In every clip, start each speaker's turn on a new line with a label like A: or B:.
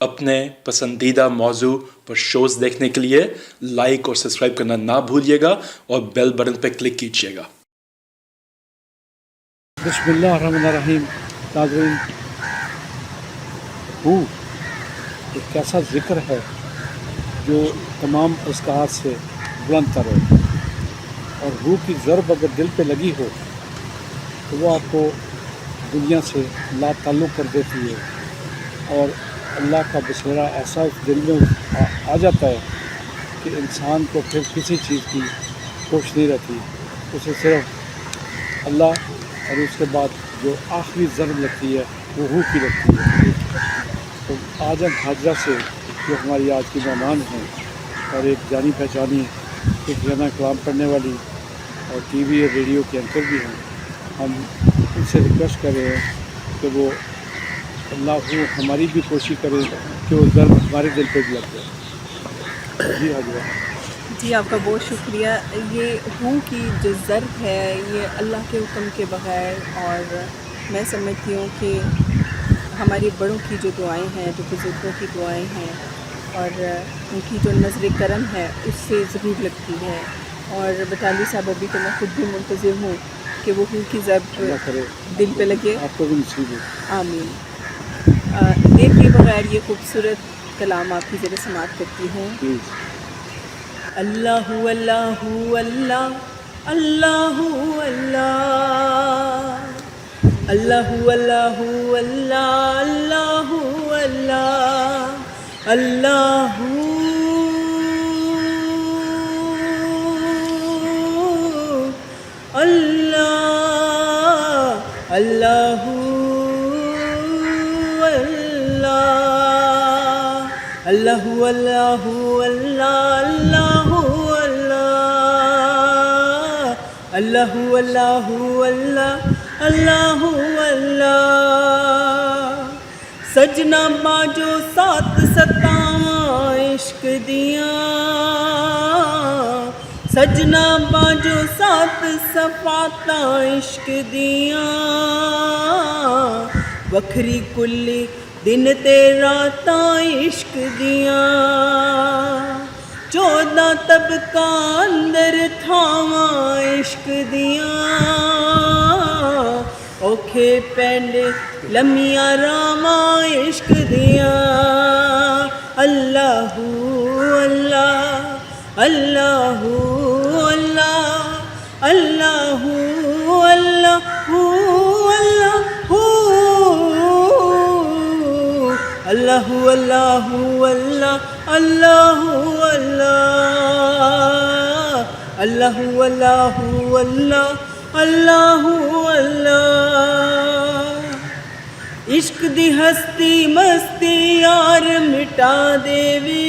A: अपने पसंदीदा मौजू पर शोज़ देखने के लिए लाइक और सब्सक्राइब करना ना भूलिएगा और बेल बटन पर क्लिक कीजिएगा।
B: बिस्मिल्लाहिर्रहमानिर्रहीम। नाज़रीन, हू एक ऐसा ज़िक्र है जो तमाम अस्कार से बुलंद तर है, और हू की ज़रब अगर दिल पे लगी हो तो वो आपको दुनिया से ला ताल्लुक़ कर देती है और अल्लाह का बसेरा ऐसा उस दिल में आ जाता है कि इंसान को फिर किसी चीज़ की होश नहीं रहती, उसे सिर्फ अल्लाह, और उसके बाद जो आखिरी ज़रब लगती है वो रूह की लगती है। तो आज हम हाजरा से, जो हमारी आज की मेहमान हैं और एक जानी पहचानी सुफियाना कलाम पढ़ने वाली और टीवी और रेडियो के एंकर भी हैं, हम उनसे रिक्वेस्ट कर रहे हैं कि वो अल्लाह हमारी भी कोशिश करें कि वो ज़रब हमारे दिल पे भी लग जाए। जी हाजरा
C: जी, आपका बहुत शुक्रिया। ये रूह की जो ज़र्ब है ये अल्लाह के हुक्म के बग़ैर, और मैं समझती हूँ कि हमारे बड़ों की जो दुआएं हैं, जो बुज़ुर्गों की दुआएं हैं और उनकी जो नज़र करम है उससे ज़रूर लगती है। और बटाली साहब, अभी तो मैं खुद भी मुंतज़िर हूँ कि वो रूह की ज़र्ब दिल पे लगे।
B: आपको भी नसीब हो।
C: आमीन। देखे बग़ैर ये खूबसूरत कलाम आपकी ज़रा समाअत करती हूँ। अल्लाहु अल्लाहु अल्लाह, अल्लाहु अल्लाह, अल्लाहु अल्लाहु अल्लाह, अल्लाहु अल्लाह, अल्लाहु अल्लाह, अल्लाहु अल्लाहु अल्लाहु अल्लाह, अल्लाहु अल्लाहु अल्लाह, अल्लाहु अल्लाह। सजना बाजो सात सतावां इश्क दियां, सजना बाजो सात सफातां इश्क दियां, वखरी कुल्ली दिन ते रातां इश्क दियां, 14 तबका अंदर थावां इश्क दियां, औखे पैंडे लम्मियां रावां इश्क दियां। अल्लाहु अल्लाह, अल्लाहु अल्लाह, अल्लाहु अल्लाहु अल्लाहु, अल्लाहु अल्लाहु अल्लाह, अल्लाहु अल्लाह, अल्लाहु अल्लाहु अल्लाह, अल्लाहु अल्लाह। इश्क दी हस्ती मस्ती यार मिटा देवे,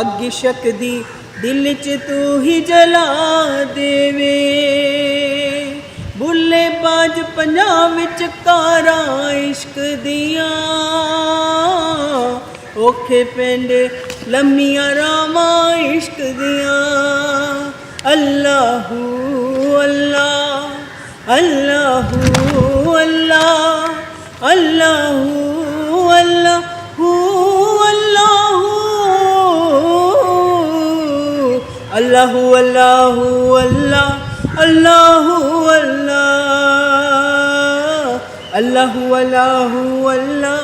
C: अग शक दी दिल च तू ही जला देवे, बुल्ले बाज पंजाब विच कारां इश्क दियां, औखे पेंडे लम्मियां रावां इश्क दियां। अल्लाहु अल्लाह, अल्लाहु अल्लाह, अल्लाहु अल्लाहु अल्लाहु, अल्लाहु अल्लाहु अल्लाह, अल्लाहु अल्लाह, अल्लाहु अल्लाहु अल्लाह,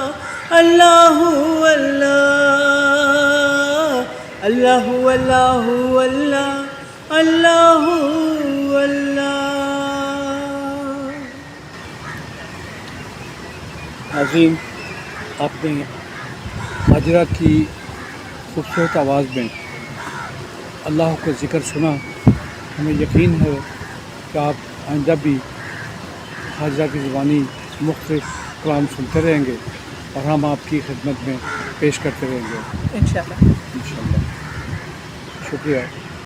C: अल्लाहु अल्लाह, अल्लाहु अल्लाहु अल्लाह, अल्लाहु अल्लाह।
B: नाज़रीन, आपने हाजरा की खूबसूरत आवाज़ में अल्लाह का ज़िक्र सुना। हमें यकीन है कि आप आइंदा भी हाजरा की ज़ुबानी मुख्तलिफ कलाम सुनते रहेंगे और हम आपकी खिदमत में पेश करते रहेंगे
C: इंशाअल्लाह।
B: इंशाअल्लाह। शुक्रिया।